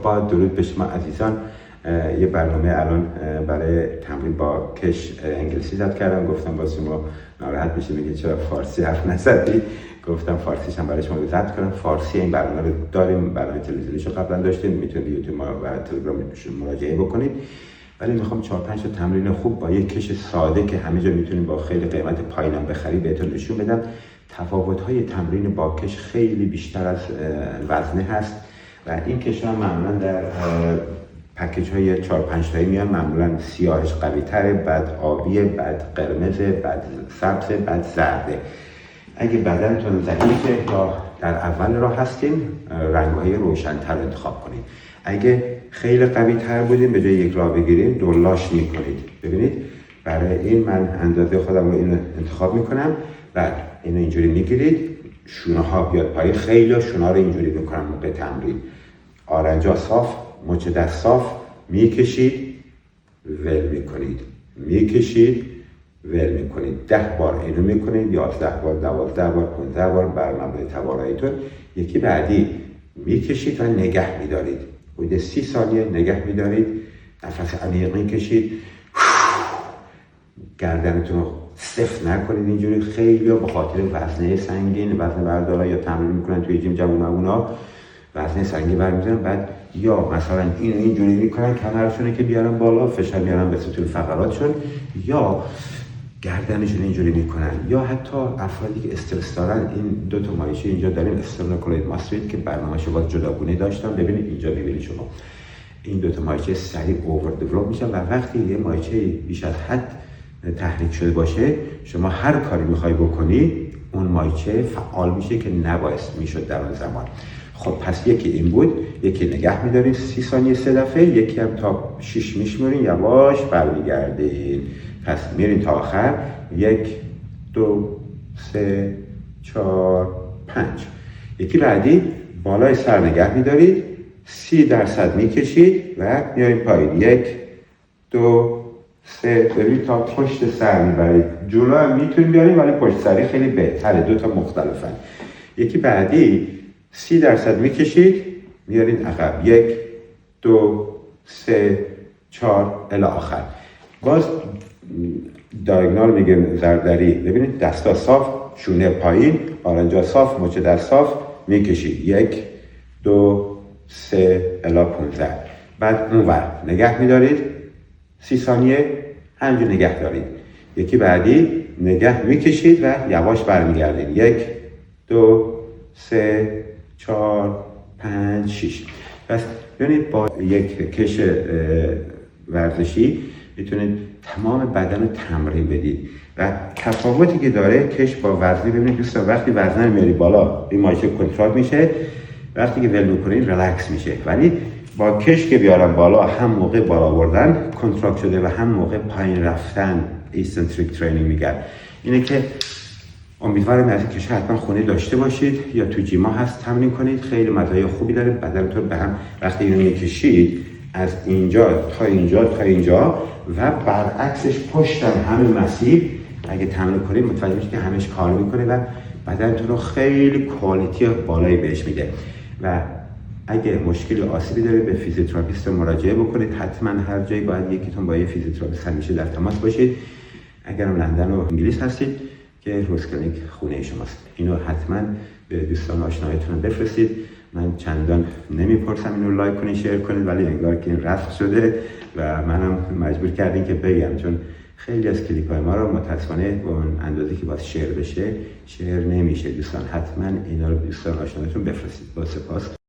با درود به شما عزیزان. یه برنامه الان برای تمرین با کش انگلیسی ضبط کردم. گفتم باز شما ناراحت بشید میگه چرا فارسی حرف نزدی. گفتم فارسیش هم برای شما ضبط کنم. فارسی این برنامه رو داریم، برنامه تلویزیونیشو قبلا داشتیم، میتونید یوتیوب ما و تلگرام مراجعه بکنید. ولی میخوام 4-5 تا تمرین خوب با یک کش ساده که همه جا میتونید با خیلی قیمت پایینم بخرید بهتون نشون بدم. تفاوت‌های تمرین با کش خیلی بیشتر از وزنه هست و این کش ها معمولا در پکیج های 4-5 تایی میان. معمولا سیاهش قوی تره، بعد آبیه، بعد قرمزه، بعد سبزه، بعد زرده. اگه بدنتون ضعیفه یا در اول راه هستین، رنگ‌های روشن‌تر انتخاب کنید. اگه خیلی قوی تر بودین، به جای یک راه بگیرین دولاش میکنید. ببینید برای این من اندازه خودم رو اینو انتخاب میکنم. بعد اینو اینجوری میگیرید، شونه ها بیاد پایین. خیلی شونه رو اینجوری میکنم موقع تمرین. آرنجا صاف، مچ دست صاف، میکشید، ول میکنید، میکشید، ول میکنید. 10 بار اینو میکنید، 11 بار، 12 بار، 15 بار بر مبنای تواناییتون. یکی بعدی میکشید و نگه میدارید. حدود 30 ثانیه نگه میدارید. نفس عمیق میکشید. گردنتون رو سفت نکنید اینجوری. خیلی به خاطر وزنه سنگین، وزن بردارا یا تمرین میکنن توی جیم جوونا وزنه سنگین برمی‌دارن، بعد یا مثلا اینجوری میکنن کمرشونه که بیارن بالا، فشار میارن به ستون فقراتشون، یا گردنشون اینجوری میکنن، یا حتی افرادی که استرس دارن. این دو تا مایچه اینجا داریم، استرنوکلوید ماسوید که برنامه‌شو باز جداگونه داشتم. ببینید اینجا ببینید شما این دو تا مایچه سریع اوور دیولپ میشن و وقتی یه مایچه بیش از حد تحریک شده باشه، شما هر کاری میخوای بکنی اون مایچه فعال میشه که نباید میشد در اون زمان. خب پس یکی این بود، یکی نگه میدارین 30 ثانیه 3 دفعه، یکی هم تا 6 میشمرین، یواش برمیگردین. پس میرین تا آخر. 1 2 3 4 5. یکی بعدی بالای سر نگه میدارید، 30% میکشید و میارین پایین. 1 2 3. ببینید تا پشت سر میبرید. جلو هم میتونید بیارید ولی پشت سری خیلی بهتره. دو تا مختلفن. یکی بعدی 30% میکشید، میارید عقب. 1 2 3 4 الی آخر. باز دایگونال میگه زردری. ببینید دستا صاف، شونه پایین، آرنجا صاف، مچ دست صاف، میکشید. 1 2 3 الی 15. بعد اونور نگه میدارید 30 ثانیه همینجور نگه دارید. یکی بعدی نگه میکشید و یواش برمیگردید. 1 2 3 4 5 6. پس ببینید با یک کش ورزشی میتونید تمام بدن رو تمرین بدید و تفاوتی که داره کش با وزنی. ببینید دوستان وقتی وزن رو میاری بالا این مایچه کنترل میشه، وقتی که ول میکنید ریلکس میشه. ولی با کش که بیارم بالا، هم موقع بالا آوردن کنترل شده و هم موقع پایین رفتن ایسنتریک ترینینگ میگن. اینه که امیدوارم از این کش حتما خونه داشته باشید یا تو جیما هست تمرین کنید. خیلی مزایای خوبی داره. بدنتون به هم وقتی اینو میکشید از اینجا تا اینجا تا اینجا و برعکسش پشتم همین مسیر اگه تمرین کنید متوجه میشید که همش کار میکنه و بدنتون رو خیلی کوالیتی بالایی بهش میده. و اگه مشکلی آسیبی دارید به فیزیوتراپیست مراجعه بکنید. حتما هر جایی باید یکیتون با یه فیزیوتراپیست همیشه در تماس باشید. اگر هم لندن و انگلیس هستید که روز کلینیک خونه شماست. اینو حتما به دوستان آشنایتون بفرستید. من چندان نمیپرسم اینو لایک کنید شیر کنید، ولی انگار که این رفع شده و منم مجبور کردین که بگم، چون خیلی از کلیپ های ما رو متاسفانه با اون اندازه که باید شیر بشه شیر نمیشه. دوستان حتما اینا رو به دوستان آشنایتون بفرستید. با سپاس.